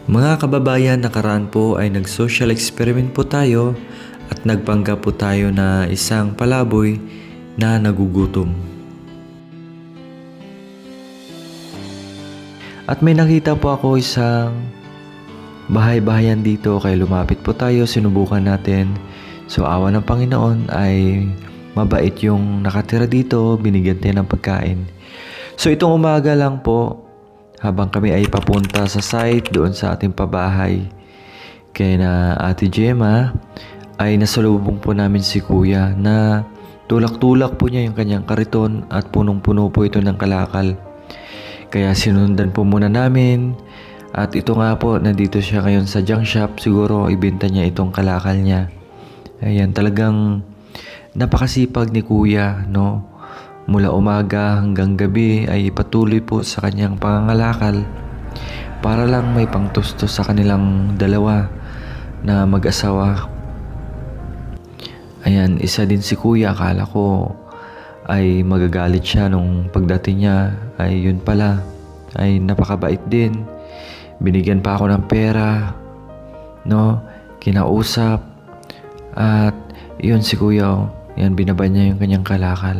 Mga kababayan, nakaraan po ay nag-social experiment po tayo at nagpanggap po tayo na isang palaboy na nagugutom. At may nakita po ako isang bahay-bahayan dito, kaya lumapit po tayo, sinubukan natin. So awa ng Panginoon ay mabait yung nakatira dito, binigyan tayo ng pagkain. So itong umaga lang po, habang kami ay papunta sa site doon sa ating pabahay kaya na Ate Gemma, ay nasalubong po namin si Kuya na tulak-tulak po niya yung kanyang kariton at punong-puno po ito ng kalakal. Kaya sinundan po muna namin at ito nga po, nandito siya ngayon sa junk shop. Siguro ibenta niya itong kalakal niya. Ayan, talagang napakasipag ni Kuya, no? Mula umaga hanggang gabi ay patuloy po sa kanyang pangangalakal para lang may pangtustos sa kanilang dalawa na mag-asawa. Ayan, isa din si Kuya. Akala ko ay magagalit siya nung pagdating niya. Ay yun pala, ay napakabait din. Binigyan pa ako ng pera, no? Kinausap. At yun si Kuya, oh. Yan, binaban niya yung kanyang kalakal.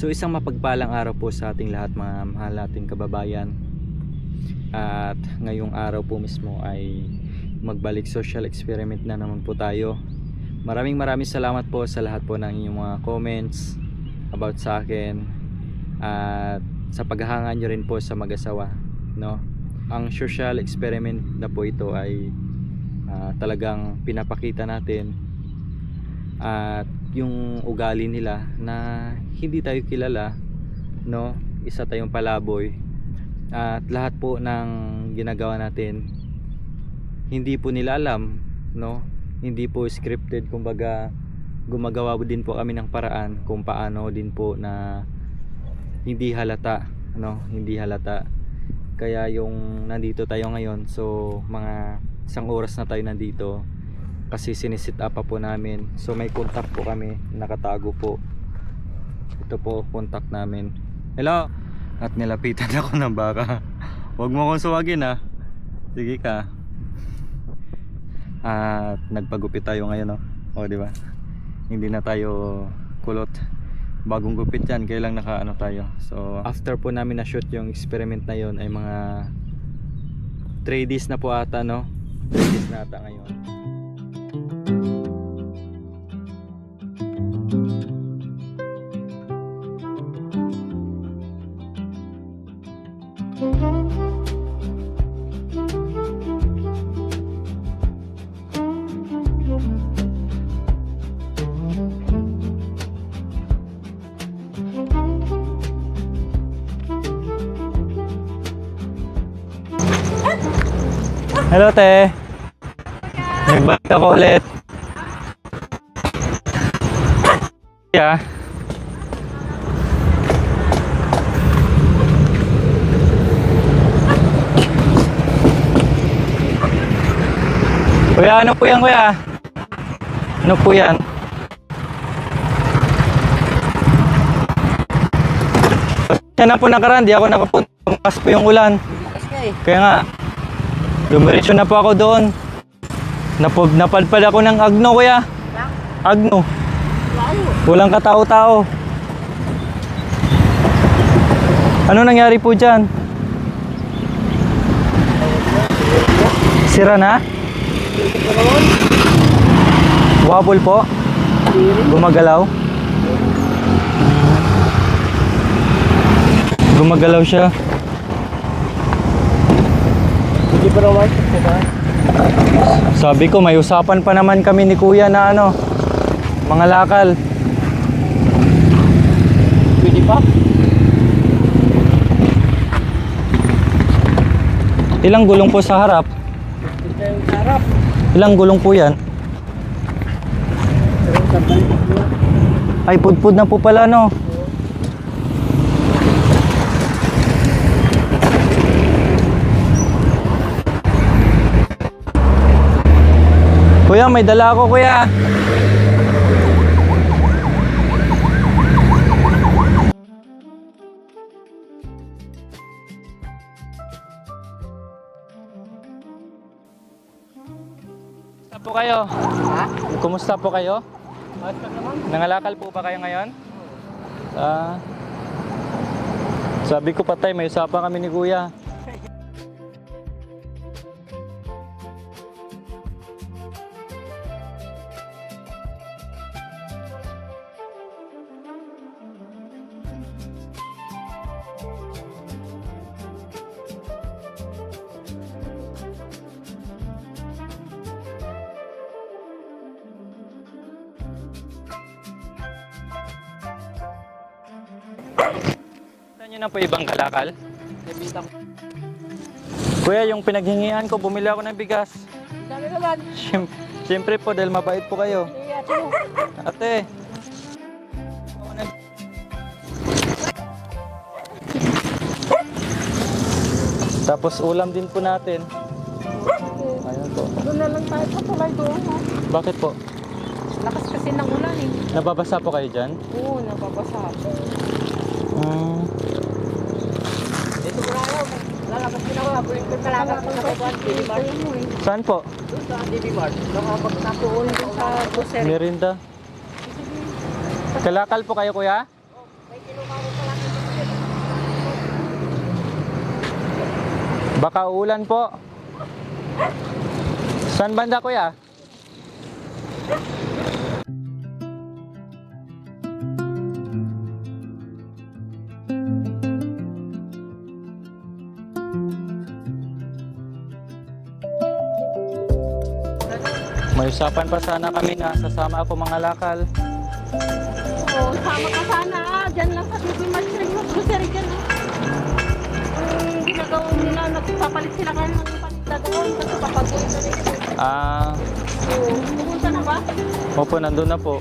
So isang mapagpalang araw po sa ating lahat, mga mahal nating kababayan. At ngayong araw po mismo ay magbalik social experiment na naman po tayo. Maraming salamat po sa lahat po ng inyong mga comments about sa akin at sa paghahanga nyo rin po sa mag-asawa, no? Ang social experiment na po ito ay talagang pinapakita natin at yung ugali nila na hindi tayo kilala, no? Isa tayong palaboy at lahat po ng ginagawa natin hindi po nila alam, no? Hindi po scripted. Kumbaga gumagawa din po kami ng paraan kung paano din po na hindi halata, no? Hindi halata. Kaya yung nandito tayo ngayon, so mga isang oras na tayo nandito kasi sinisit up pa po namin. So may contact po kami, nakatago po. Ito po contact namin. Hello. At nilapitan ako ng baka. Huwag mo akong suwagin, ha. Sige ka. At nagpagupit tayo ngayon, no? O, di ba? Hindi na tayo kulot. Bagong gupit yan, kaya lang nakaano tayo. So after po namin na shoot yung experiment na yon ay mga 3 days na po ata, no? 3 days na ata ngayon. Hello, te. Nagbalik ako ulit. Yeah. Kuya, ano po yan, kuya? Ano po yan? Yan na po nakaraan, di ako nakapunta. Bukas po yung ulan. Kaya nga, dumiretso na po ako doon. Napadpad ako ng Agno, kuya. Agno. Walang katao-tao. Ano nangyari po dyan? Sira na? Wobble po? Gumagalaw? Gumagalaw siya. Hindi pa naman diba? Sabi ko, may usapan pa naman kami ni Kuya na ano, mga lakal. Pwede pa? Ilang gulong po sa harap? Ito yung sarap. Ilang gulong po yan? Pero sabay mo. Ay, pudpud na po pala, no? Kuya, may dala ako, kuya. Kumusta po kayo? Ha? Kumusta po kayo? Basta naman. Nangalakal po ba kayo ngayon? Sabi ko patay, may usapan kami ni Kuya. Saan nyo na po ibang kalakal? Nabita ko. Kuya, yung pinaghingian ko, bumili ako ng bigas. Dami naman. Siyempre po, dahil mabait po kayo. Iya, ito. Ate. Tapos ulam din po natin. Ayun po. Doon na lang tayo sa tulay doon. Ha? Bakit po? Lakas kasi ng ulan eh. Nababasa po kayo dyan? Oo, nababasa ako. Dito ko na ayaw. Lalabas din ako. Abuin ko talaga sa kabuan. DB Mart. Saan po? Doon sa DB Mart. Nakapagtapuon doon sa grocery. Merinda. Kalakal po kayo, kuya? May kinuha ko pala. Baka ulan po. Saan banda, kuya? May usapan pa sana kami na sasama ako mga lakal. Oo, sama ka sana. Diyan lang sa DB Mart. Yung grocery dyan. Ginagawa nila, nagpapalit sila kayo ng paninda doon. Kasi papagawin na rin. Oo, pumunta na ba? Opo, nandun na po.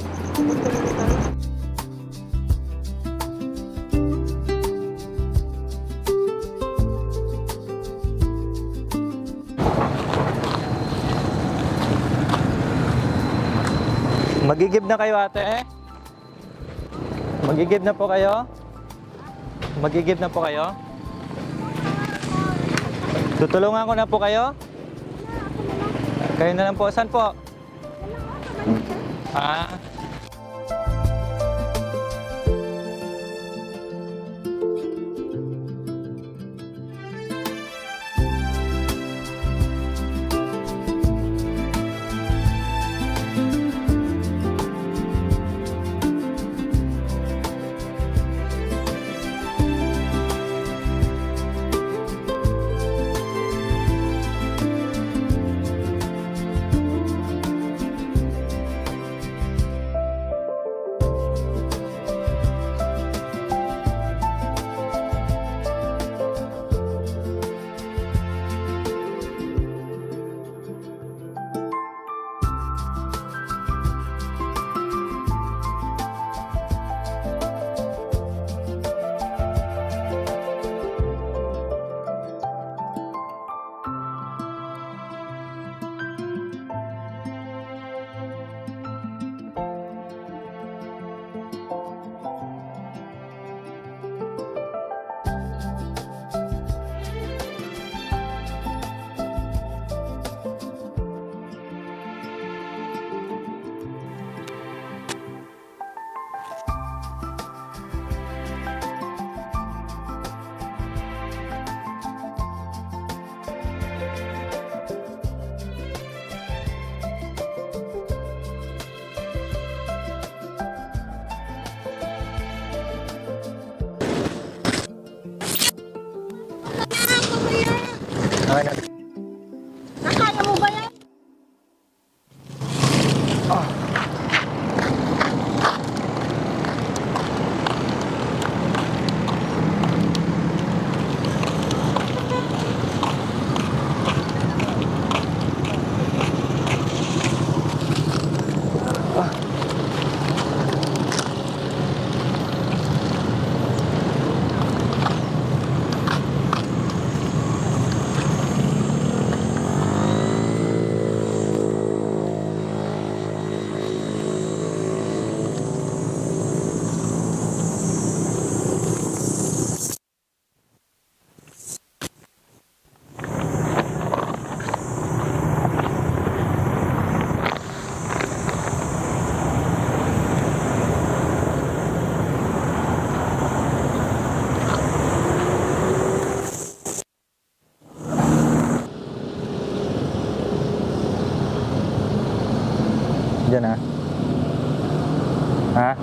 Magigib na kayo, ate, eh? Magigib na po kayo? Magigib na po kayo? Tutulungan ko na po kayo? Kayo na lang po. Saan po? Ha?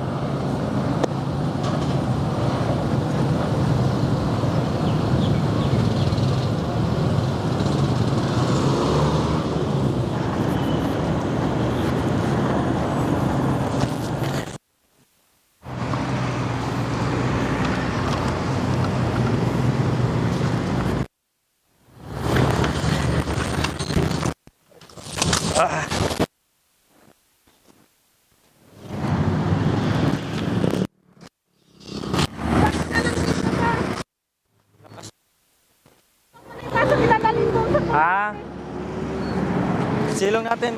Kaso pinadalhin doon sa Ah. Silong natin.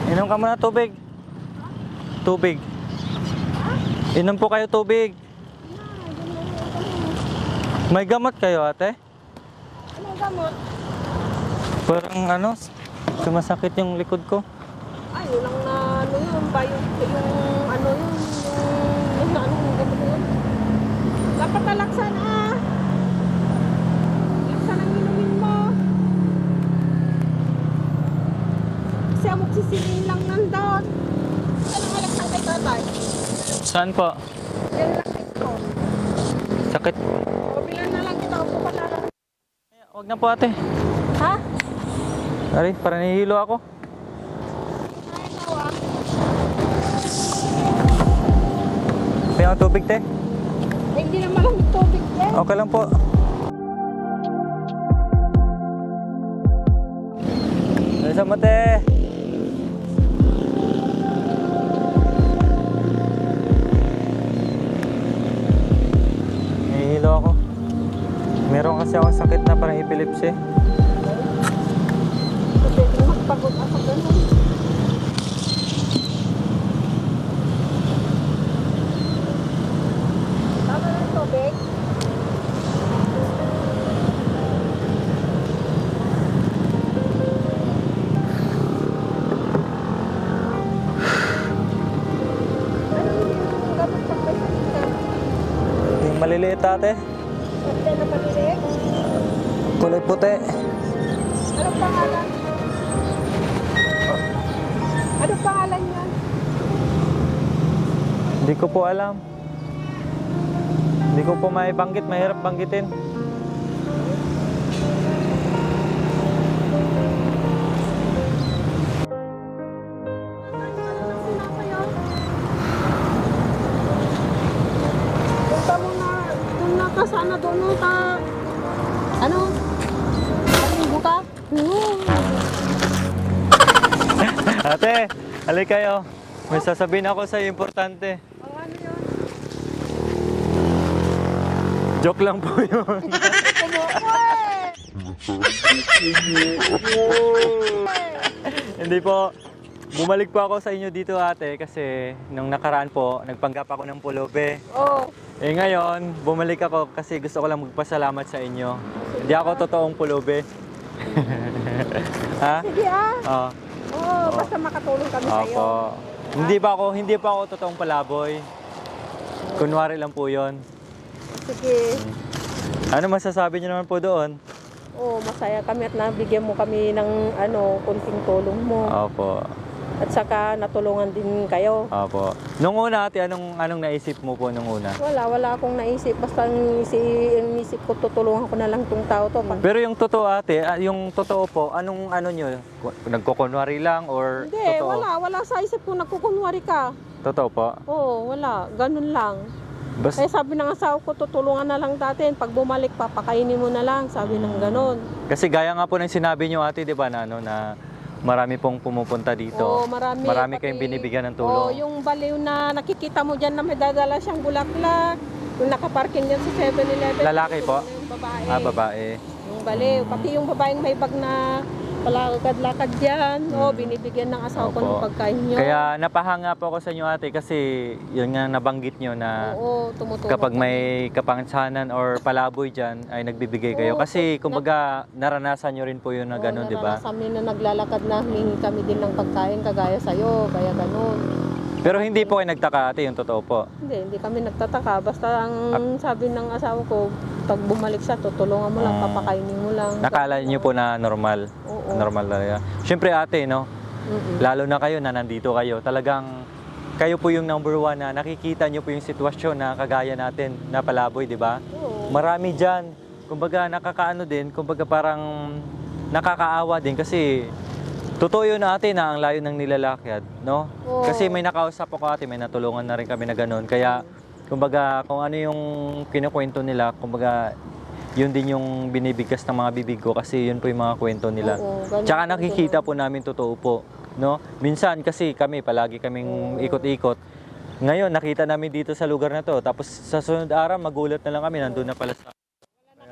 Inom ka muna tubig. Tubig. Inom po kayo tubig. May gamot kayo, ate? Anong gamot? Parang ano, sumasakit yung likod ko. Ay, yun lang na ano yun, ba yung ano yun, yung anong gamot yun. Dapat talaksan ah. Laksan ang inumin mo. Kasi amoxicillin lang nandun. Ano nga laksan kay tatay? Saan po? Yan lang ito. Sakit. O, bilan na lang kita, upo ka na lang. Huwag na po ate. Ha? Ari, para nahihilo ako. Ay, ikaw ah. May ang tubig, te. Ay, hindi naman lang tubig yan. Okay lang po. Bilisan mo, te. Nahihilo ako. Meron kasi akong sakit na parang epilepsy. Pwede magpagod ako ganun. Tama ng tubig? Ano yung gamot sa presensya? Yung maliliit, ate. Pwede na palilig? Kulay puti. Anong pangalan? Anong pangalan yan? Hindi ko po alam. Hindi ko po maibanggit. Mahirap banggitin. Punta mo na, doon na ka sana doon no, ka, ano, matinggo ka? Ate, halika kayo. May sasabihin ako sa importante. Ang ano yun? Joke lang po yun. Hindi po. Bumalik po ako sa inyo dito, ate, kasi nung nakaraan po, nagpanggap ako ng pulubi. Oo. Eh ngayon, bumalik ako kasi gusto ko lang magpasalamat sa inyo. Hindi ako totoong pulubi. Ha? Sige ah. Oo. Oo, basta makatulong kami sa'yo. Opo. Hindi pa ako totoong palaboy. Kunwari lang po 'yon. Sige. Ano masasabi niyo naman po doon? Oo, masaya kami at nabigyan mo kami ng ano, kunting tulong mo. Opo. At saka natulungan din kayo. Opo. Nung una, ate, anong naisip mo po nung una? Wala akong naisip. Basta ang isip ko, tutulungan ko na lang tong tao to. Pero yung totoo, ate, yung totoo po, anong ano nyo? Nagkukunwari lang or Hindi, totoo? wala sa isip ko, nagkukunwari ka. Totoo po? Oo, wala. Ganun lang. Basta, Eh sabi ng asawa ko, tutulungan na lang natin. Pag bumalik, papakainin mo na lang. Sabi ng ganun. kasi gaya nga po ng sinabi nyo, ate, di ba, na, ano, na marami pong pumupunta dito. Oo, marami. Marami Pati- kayong binibigyan ng Oo, tulong. yung baliw na nakikita mo dyan na may dadala siyang bulaklak. Yung nakaparking dyan sa 7-Eleven. Lalaki po? Yung babae. Babae. Yung baliw. Pati yung babaeng may bag na palakad-lakad dyan. Oo, binibigyan ng asawa ko Opo. ng pagkain nyo. Kaya napahanga po ako sa inyo, ate, kasi yun nga nabanggit nyo na Oo, tumutulong. kapag may kapansanan or palaboy dyan, ay nagbibigay kayo. Oo, Kasi kumbaga naranasan nyo rin po yun na gano'n, di ba? Naranasan namin na naglalakad na humingi kami din ng pagkain kagaya sa'yo. Kaya ganun. Pero hindi po kayo nagtaka, ate, yung totoo po. Hindi kami nagtataka. Basta ang sabi ng asawa ko, pag bumalik siya, tutulungan mo lang, papakainin mo lang. Nakala niyo po na normal. Oo. Normal talaga. Siyempre ate, no? Lalo na kayo na nandito kayo. Talagang kayo po yung number one na nakikita niyo po yung sitwasyon na kagaya natin na palaboy, di ba? Oo. Marami dyan. Kumbaga nakakaano din, kumbaga parang nakakaawa din kasi totoo yun ate na ang layo ng nilalakyat, no? Oo. Kasi may nakausap ako ate, may natulungan na rin kami na ganun. Kaya kumbaga kung ano yung kinukwento nila, kumbaga yun din yung binibigkas ng mga bibig ko kasi yun po yung mga kwento nila. Oo, ganun Tsaka po nakikita po namin totoo po, no? Minsan kasi kami palagi kaming ikot-ikot. Ngayon nakita namin dito sa lugar na to, tapos sa sunod araw magulat na lang kami nandun na pala sa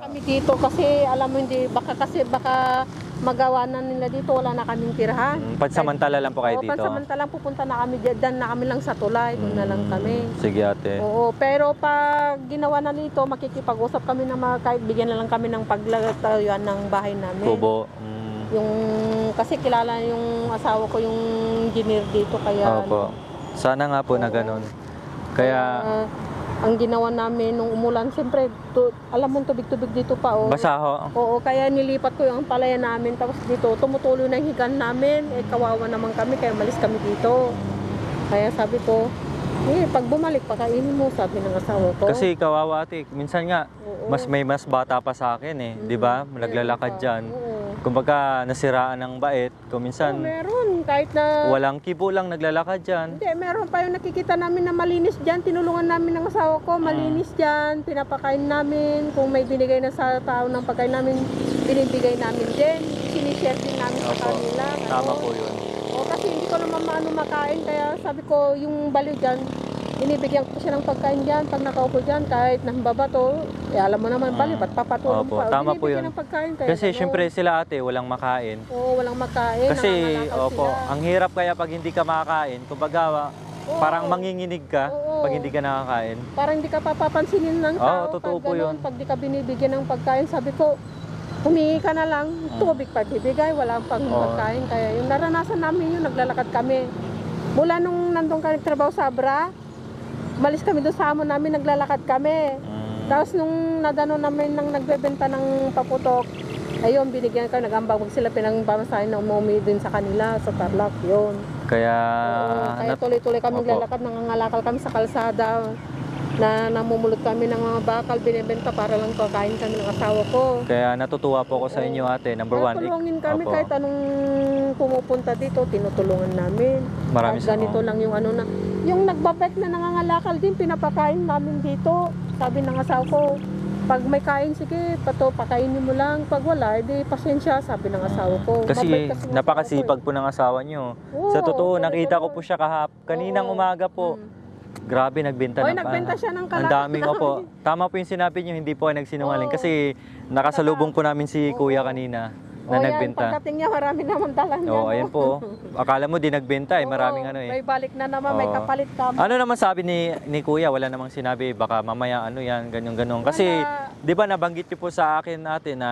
Kami dito kasi alam mo hindi baka magawa na nila dito, wala na kaming tirahan. pansamantala lang po kayo Oo, dito. pansamantalang pupunta na kami diyan na kami lang sa tulay, doon na lang kami. Sige ate. Oo, pero pag ginawa na nito, makikipag-usap kami na kahit bigyan na lang kami ng paglatayuan ng bahay namin. Kubo. Yung kasi kilala yung asawa ko yung engineer dito kaya Opo. Sana nga po na ganun. Kaya ang ginawa namin nung umulan, siyempre, alam mo tubig-tubig dito pa. Oh. basa ho. Oo, kaya nilipat ko yung palaya namin. Tapos dito, tumutuloy na yung higan namin. Eh, kawawa naman kami, kaya malis kami dito. Kaya sabi ko, pag bumalik, pakainin mo, sabi ng asawa ko. Kasi kawawa ate, minsan nga, Oo. may mas bata pa sa akin eh. Di ba? Naglalakad dyan. Oo. Kumbaga, nasiraan ng bait. Kung minsan, Meron, kahit na... walang kibo lang naglalakad dyan. Hindi, meron pa yung nakikita namin na malinis dyan. Tinulungan namin ng asawa ko, malinis dyan. Pinapakain namin. Kung may binigay na sa tao ng pagkain namin, binibigay namin din. Sinishare din namin sa Opo. kanila. Tama po yun. O, kasi hindi ko naman maano makain. Kaya sabi ko, yung baliw dyan, binibigyan ko siya ng pagkain dyan. Pag nakaupo dyan, kahit nababato, alam mo naman baliw, ba't papatulong Opo, pa? O, tama po binibigyan yun. ng pagkain. Kaya, Kasi syempre sila ate, walang makain. Oo, walang makain. Kasi, nangangalakal opo, sila. ang hirap kaya pag hindi ka makakain. Kumbaga, parang manginginig ka Oo. pag hindi ka nakakain. Parang hindi ka papapansinin ng Oo, tao. totoo pag po ganun, yun. Pag di ka binibigyan ng pagkain, sabi ko, humingi ka na lang, tubig pa bibigay, wala pang Oo. pagkain. Kaya yung naranasan namin yun, naglalakad kami. Mula nung nandun kami nagtrabaho sa Abra, malis kami doon sa amo namin, naglalakad kami. Tapos nung nadano namin nang nagbebenta ng paputok, ayun, binigyan ka, nag-ambag sila pinangpamasahin na umuwi din sa kanila, sa Tarlac, yun. Kaya, Oo, kaya tuloy-tuloy kami Opo. naglalakad, nangangalakal kami sa kalsada, na namumulot kami ng mga bakal, binibenta para lang pagkain kami ng asawa ko. kaya natutuwa po ako sa inyo ate. Number Kaya one, tulungin kami Opo. kahit anong pumupunta dito, tinutulungan namin. Marami Kahit ganito lang yung ano na, yung nagbabike na nangangalakal din, pinapakain namin dito. Sabi ng asawa ko, pag may kain, sige, pakainin mo lang. Pag wala, edi pasensya, sabi ng asawa ko. Kasi Mabait ng napakasipag asawa po ng asawa nyo. Oo, Sa totoo, tuloy-tuloy. nakita ko po siya kaninang Oo. umaga po. Grabe, nagbenta Oy, ng nagbenta siya ng Ang daming po. Tama po yung sinabi nyo, hindi po ay nagsinungaling. Oo. Kasi nakasalubong po namin si Kuya kanina na Yan, nagbenta. pagdating niya, marami naman dala niya. Oo, ayan po. Akala mo di nagbenta eh, maraming ano eh. May balik na naman, may Oo. kapalit ka. Ano naman sabi ni Kuya? Wala namang sinabi, baka mamaya ano yan, ganyan-ganon. Kasi, Wala. di ba nabanggit niyo po sa akin ate na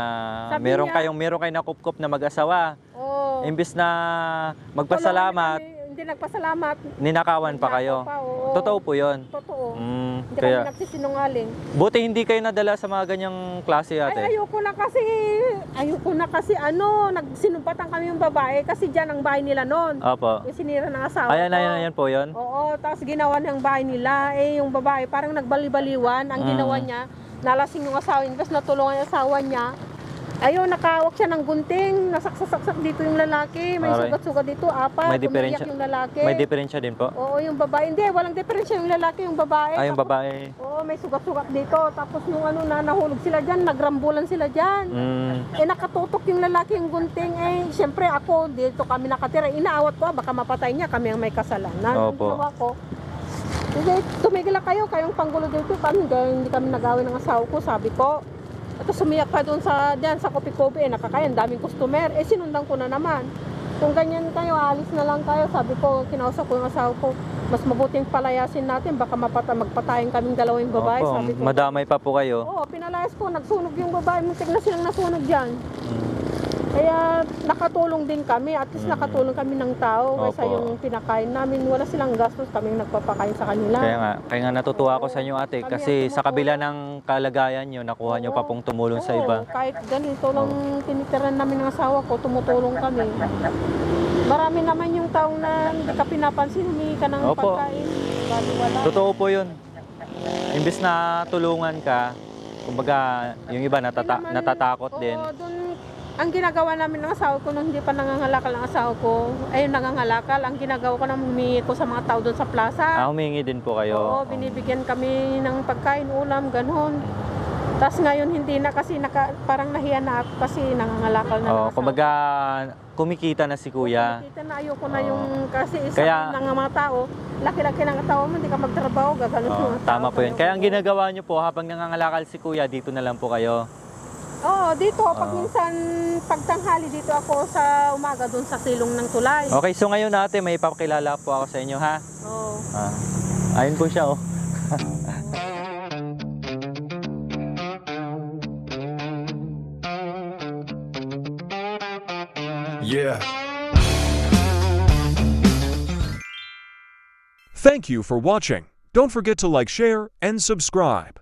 Sabi meron niya- kayong nakupkop na mag-asawa. Oo. Imbis na magpasalamat, Hindi nagpasalamat. ninakawan pa kayo. Pa, oo. Totoo po yun. Totoo. Hindi Kaya, kami nagsisinungaling. buti hindi kayo nadala sa mga ganyang klase ate. Ay, ayoko na kasi nagsinumpatan kami yung babae kasi dyan ang bahay nila noon. Opo. Yung sinira ng asawa Ayan, ko. ayan po yun. Oo, tapos ginawa niyang bahay nila. Yung babae parang nagbali-baliwan. Ang ginawa niya, nalasing yung asawa. Imbes na tulungan yung asawa niya, ayun, nakawak siya ng gunting. Nasaksak dito yung lalaki. May Aray. sugat-sugat dito, apat. May diferensya. Umiiyak yung lalaki. May diferensya din po. Oo, yung babae. Hindi, walang diferensya yung lalaki, yung babae. Yung Tapos, babae. oo, may sugat-sugat dito. Tapos nung nahulog sila dyan, nagrambulan sila dyan. Nakatutok yung lalaki yung gunting. Siyempre ako, dito kami nakatira. Inaawat ko, baka mapatay niya, kami ang may kasalanan. Ang Opo. ginawa ko, hindi, tumigil lang kayo, kayong panggulo dito. Hindi kami nagawin ng asawa ko, sabi ko. At sumiyak pa doon sa kopi-kopi, nakakayan, daming customer. Sinundan ko na naman. Kung ganyan kayo, alis na lang kayo. Sabi ko, kinausap ko yung asawa ko, mas mabuting palayasin natin, baka magpatayin kaming dalawang babae. Opo, Sabi ko, madamay pa po kayo. oo, pinalayas ko, nagsunog yung babae, muntik na silang nasunog dyan. Kaya nakatulong din kami, at least nakatulong kami ng tao kaysa Opo. yung pinakain namin. Wala silang gastos, kaming nagpapakain sa kanila. Kaya nga natutuwa ako sa inyo ate Kami kasi ang sa kabila ng kalagayan nyo, nakuha nyo pa pong tumulong sa Oo, iba. kahit ganito lang tinitiran namin ng asawa ko, tumutulong kami. Marami naman yung taong na hindi ka pinapansin, humingi ka ng Opo. pagkain. Wala. Totoo po yun. Imbis na tulungan ka, kumbaga yung iba natatakot din. Oo, dun, ang ginagawa namin ng asawa ko nung hindi pa nangangalakal ang asawa ko, ayun nangangalakal, ang ginagawa ko nang humingi ko sa mga tao doon sa plaza. Humingi din po kayo. Oo, binibigyan kami ng pagkain, ulam, ganun. Tapos ngayon hindi na kasi parang nahiya na ako kasi nangangalakal na ng asawa. Kumbaga kumikita na si kuya. Kita na ayoko na yung kasi isa Kaya- ng mga tao, laki-laki ng tao mo, hindi ka magtrabaho, gaganon yung mga Tama tao. po yun. Kaya ang ginagawa nyo po habang nangangalakal si kuya, dito na lang po kayo. Oo, dito, pag minsan, pagtanghali dito ako sa umaga doon sa silong ng tulay. Okay, so ngayon ate, may ipapakilala po ako sa inyo ha. Oo. Ayun po siya oh. Yeah. Thank you for watching. Don't forget to like, share, and subscribe.